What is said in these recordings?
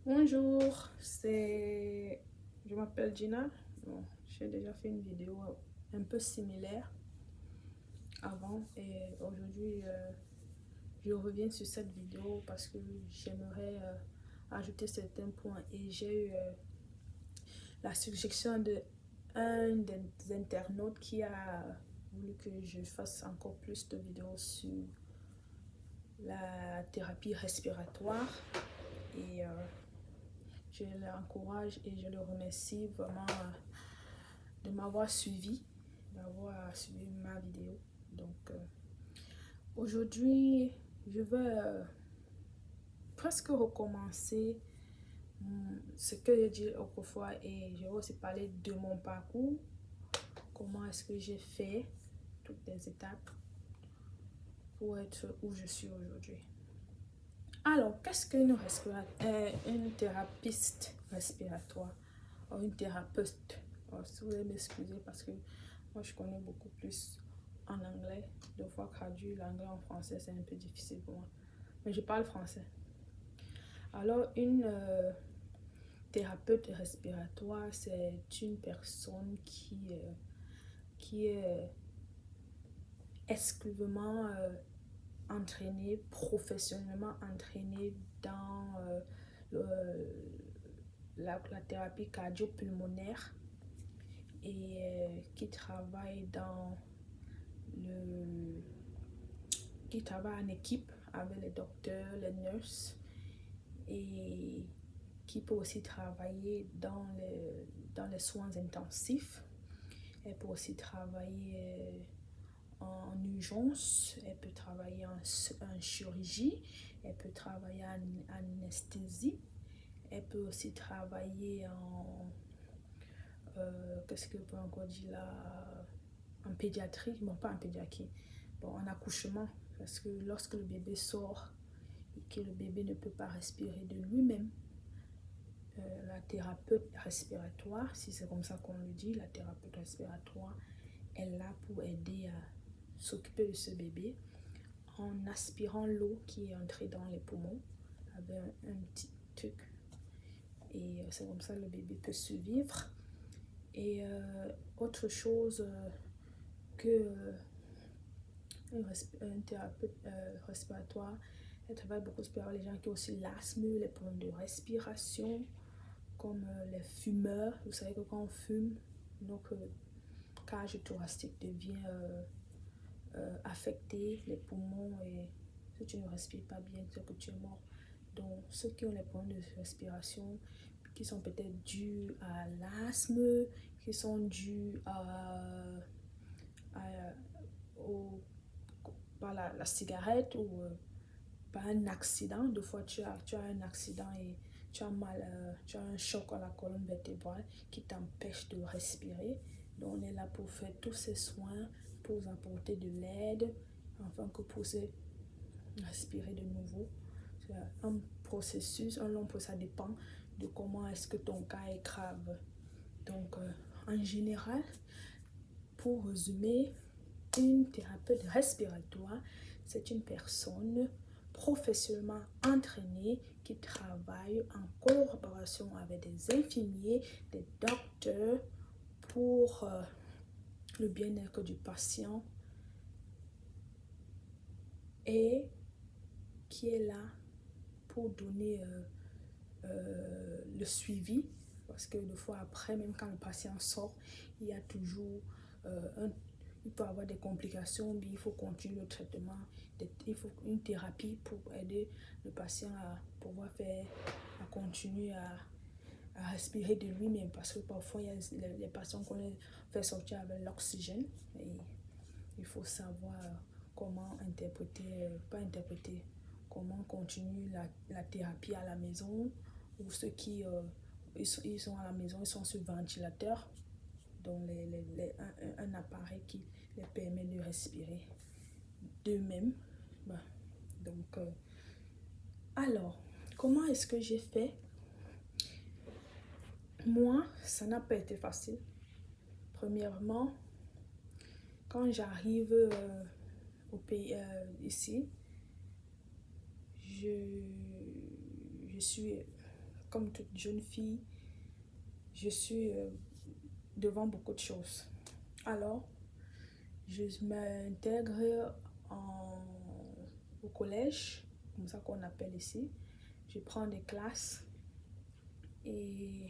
Bonjour, je m'appelle Gina. Bon, j'ai déjà fait une vidéo un peu similaire avant et aujourd'hui je reviens sur cette vidéo parce que j'aimerais ajouter certains points et j'ai eu la suggestion de un des internautes qui a voulu que je fasse encore plus de vidéos sur la thérapie respiratoire et je l'encourage et je le remercie vraiment de m'avoir suivi, d'avoir suivi ma vidéo. Donc aujourd'hui, je vais presque recommencer ce que j'ai dit autrefois et je vais aussi parler de mon parcours, comment est-ce que j'ai fait toutes les étapes pour être où je suis aujourd'hui. Alors, qu'est-ce une thérapeute respiratoire ou une thérapeute? Alors, si vous voulez m'excuser parce que moi je connais beaucoup plus en anglais. Deux fois traduire l'anglais en français, c'est un peu difficile pour moi. Mais je parle français. Alors, une thérapeute respiratoire, c'est une personne qui est exclusivement entraînée, professionnellement entraînée dans la thérapie cardio-pulmonaire et qui travaille le qui travaille en équipe avec les docteurs, les nurses et qui peut aussi travailler dans les soins intensifs. Elle peut aussi travailler en urgence, elle peut travailler en chirurgie, elle peut travailler en anesthésie, elle peut aussi travailler qu'est-ce que je peux encore dire là, en pédiatrie, bon pas en pédiatrie, bon en accouchement, parce que lorsque le bébé sort et que le bébé ne peut pas respirer de lui-même, la thérapeute respiratoire, si c'est comme ça qu'on le dit, la thérapeute respiratoire est là pour aider à s'occuper de ce bébé en aspirant l'eau qui est entrée dans les poumons avec un petit truc. Et c'est comme ça que le bébé peut survivre. Et autre chose que un thérapeute respiratoire, elle travaille beaucoup avec les gens qui ont aussi l'asthme, les problèmes de respiration, comme les fumeurs. Vous savez que quand on fume, notre cage thoracique devient affecté, les poumons, et si tu ne respires pas bien, c'est que tu es mort. Donc ceux qui ont les problèmes de respiration, qui sont peut-être dus à l'asthme, qui sont dus à, par la cigarette ou par un accident. Deux fois tu as un accident et tu as mal, tu as un choc à la colonne vertébrale qui t'empêche de respirer. Donc on est là pour faire tous ces soins, pour vous apporter de l'aide, afin que vous puissiez respirer de nouveau. C'est un processus, un long processus, ça dépend de comment est-ce que ton cas est grave. Donc en général, pour résumer, une thérapeute respiratoire, c'est une personne professionnellement entraînée qui travaille en collaboration avec des infirmiers, des docteurs pour le bien-être du patient et qui est là pour donner le suivi, parce que des fois après, même quand le patient sort, il y a toujours il peut avoir des complications, mais il faut continuer le traitement, il faut une thérapie pour aider le patient à pouvoir à continuer à respirer de lui-même, parce que parfois il y a les patients qu'on les fait sortir avec l'oxygène et il faut savoir comment pas interpréter, comment continuer la thérapie à la maison, ou ceux qui ils sont à la maison, ils sont sur ventilateur, donc un appareil qui les permet de respirer d'eux-mêmes. Bah, donc, alors, comment est-ce que j'ai fait? Moi, ça n'a pas été facile. Premièrement, quand j'arrive au pays ici, je suis comme toute jeune fille, je suis devant beaucoup de choses. Alors, je m'intègre au collège, comme ça qu'on appelle ici. Je prends des classes et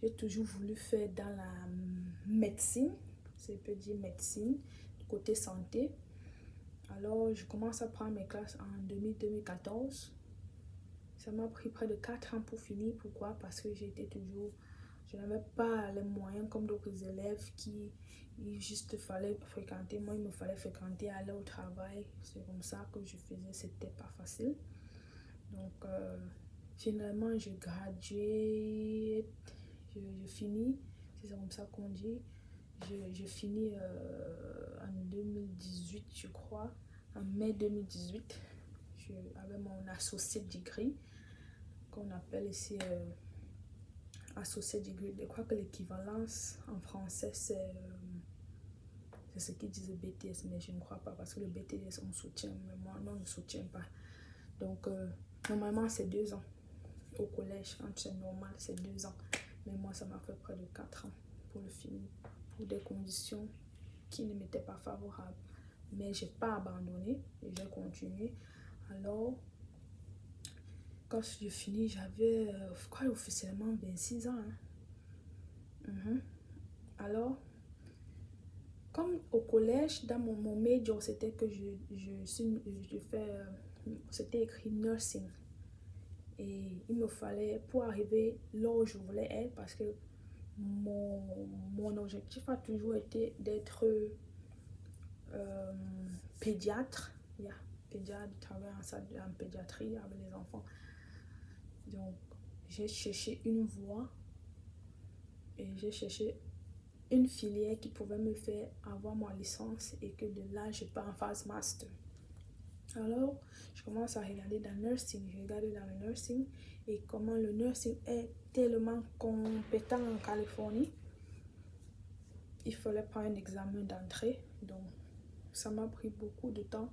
j'ai toujours voulu faire dans la médecine, c'est peut dire médecine, côté santé. Alors, je commence à prendre mes classes en 2014. Ça m'a pris près de 4 ans pour finir. Pourquoi? Parce que je n'avais pas les moyens comme d'autres élèves qui il juste fallait fréquenter. Moi, il me fallait fréquenter, aller au travail. C'est comme ça que je faisais. C'était pas facile. Donc, finalement, je graduate. Je finis. C'est comme ça qu'on dit. Je finis en 2018, je crois. En mai 2018. Avec mon associate degree, qu'on appelle ici associate degree. Je crois que l'équivalence en français, c'est ce qu'ils disent BTS, mais je ne crois pas parce que le BTS, on soutient, mais moi, non, on ne soutient pas. Donc, normalement, c'est 2 ans. Au collège, quand c'est normal, c'est 2 ans. Mais moi, ça m'a fait près de 4 ans pour le finir, pour des conditions qui ne m'étaient pas favorables. Mais je n'ai pas abandonné et j'ai continué. Alors, quand je finis, j'avais, je crois, officiellement 26 ans. Alors, comme au collège, dans mon major, c'était que c'était écrit nursing. Et il me fallait, pour arriver là où je voulais être, parce que mon objectif a toujours été d'être pédiatre. Pédiatre, travailler en pédiatrie avec les enfants. Donc, j'ai cherché une voie et j'ai cherché une filière qui pouvait me faire avoir ma licence et que de là, je pars en phase master. Alors, je commence à regarder dans le nursing. Je regardais dans le nursing et comment le nursing est tellement compétent en Californie. Il fallait prendre un examen d'entrée. Donc, ça m'a pris beaucoup de temps.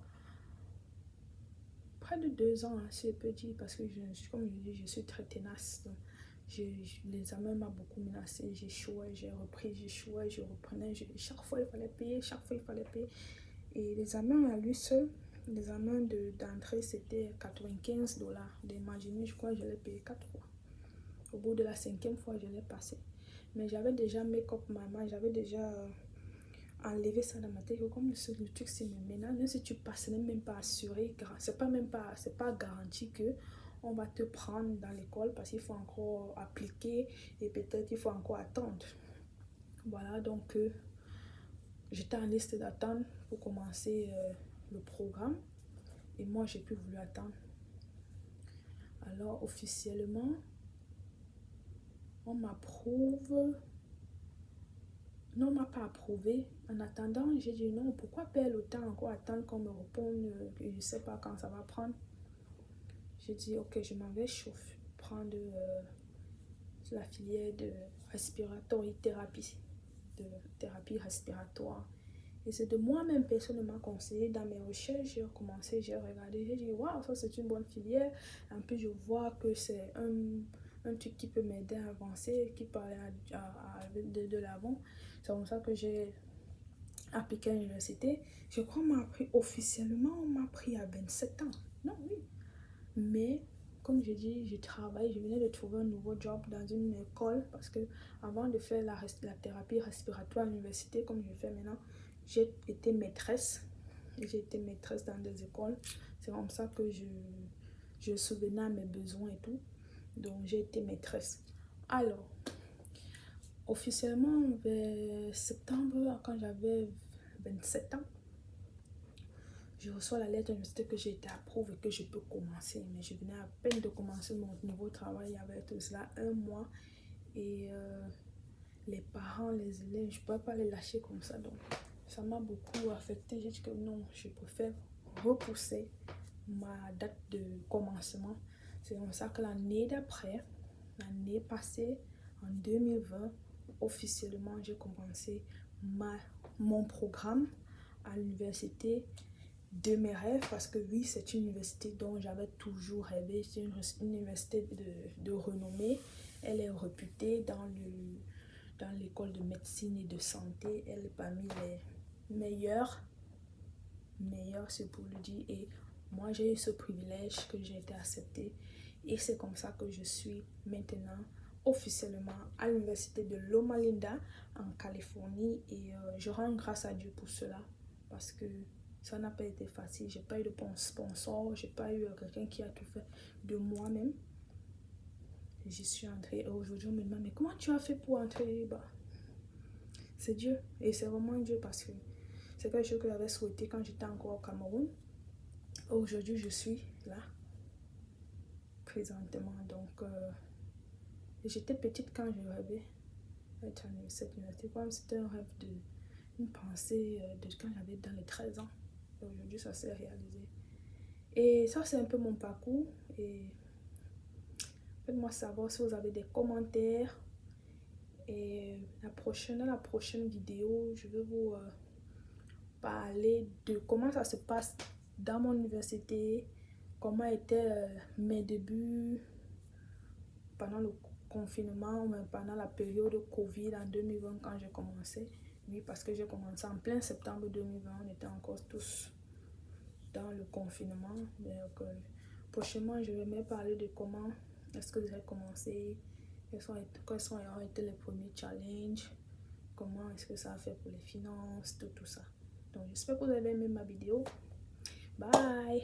Près de 2 ans, si je peux dire, parce que comme je dis, je suis très tenace. Donc, l'examen m'a beaucoup menacé. J'échouais, j'ai repris, j'échouais, je reprenais. Chaque fois, il fallait payer, chaque fois, il fallait payer. Et l'examen à lui seul, l'examen d'entrée, c'était $95. Imaginez, je crois que je l'ai payé 4 fois. Au bout de la 5e fois, je l'ai passé. Mais j'avais déjà make-up maman, j'avais déjà enlevé ça dans ma tête. Comme le truc, c'est maintenant, même si tu passes, ce n'est même pas assuré. C'est pas garanti que on va te prendre dans l'école parce qu'il faut encore appliquer et peut-être il faut encore attendre. Voilà, donc j'étais en liste d'attente pour commencer le programme et moi j'ai plus voulu attendre. Alors officiellement, on m'approuve. Non, on m'a pas approuvé. En attendant, j'ai dit non, pourquoi perdre le temps encore attendre qu'on me réponde, je ne sais pas quand ça va prendre. J'ai dit ok, je m'en vais prendre la filière de respiratory thérapie, de thérapie respiratoire. Et c'est de moi-même, personne ne m'a conseillé. Dans mes recherches, j'ai recommencé, j'ai regardé, j'ai dit waouh, ça c'est une bonne filière. En plus, je vois que c'est un truc qui peut m'aider à avancer, qui peut aller de l'avant. C'est comme ça que j'ai appliqué à l'université. Je crois qu'on m'a appris officiellement, on m'a appris à 27 ans. Non, oui. Mais comme je dis, je travaille, je venais de trouver un nouveau job dans une école parce que avant de faire la thérapie respiratoire à l'université, comme je fais maintenant, j'ai été maîtresse. J'ai été maîtresse dans des écoles. C'est comme ça que je souvenais à mes besoins et tout. Donc j'ai été maîtresse. Alors, officiellement, vers septembre, quand j'avais 27 ans, je reçois la lettre de l'université que j'ai été approuvée et que je peux commencer. Mais je venais à peine de commencer mon nouveau travail. Il y avait tout cela 1 mois. Et les parents, les élèves, je ne pouvais pas les lâcher comme ça. Donc, ça m'a beaucoup affecté. J'ai dit que non, je préfère repousser ma date de commencement. C'est comme ça que l'année d'après, l'année passée, en 2020, officiellement, j'ai commencé mon programme à l'université de mes rêves parce que oui, c'est une université dont j'avais toujours rêvé. C'est une université de renommée. Elle est réputée dans l'école de médecine et de santé. Elle est parmi les meilleures, c'est pour le dire. Et moi, j'ai eu ce privilège que j'ai été acceptée. Et c'est comme ça que je suis maintenant officiellement à l'université de Loma Linda en Californie. Et je rends grâce à Dieu pour cela parce que ça n'a pas été facile. J'ai pas eu de bon sponsor, j'ai pas eu quelqu'un qui a tout fait de moi-même. J'y suis entrée et aujourd'hui on me demande mais comment tu as fait pour entrer? Bah, c'est Dieu et c'est vraiment Dieu parce que c'est quelque chose que j'avais souhaité quand j'étais encore au Cameroun. Aujourd'hui je suis là présentement donc j'étais petite quand je rêvais d'être à cette université comme c'était un rêve de une pensée de quand j'avais dans les 13 ans. Aujourd'hui ça s'est réalisé. Et ça, c'est un peu mon parcours. Et faites-moi savoir si vous avez des commentaires. Et dans la prochaine vidéo, je vais vous parler de comment ça se passe dans mon université, comment étaient mes débuts pendant le confinement, pendant la période Covid en 2020 quand j'ai commencé. Oui, parce que j'ai commencé en plein septembre 2020, on était encore tous dans le confinement. Donc, prochainement, je vais me parler de comment est-ce que j'ai commencé, quels ont été les premiers challenges, comment est-ce que ça a fait pour les finances, tout ça. Donc, j'espère que vous avez aimé ma vidéo. Bye!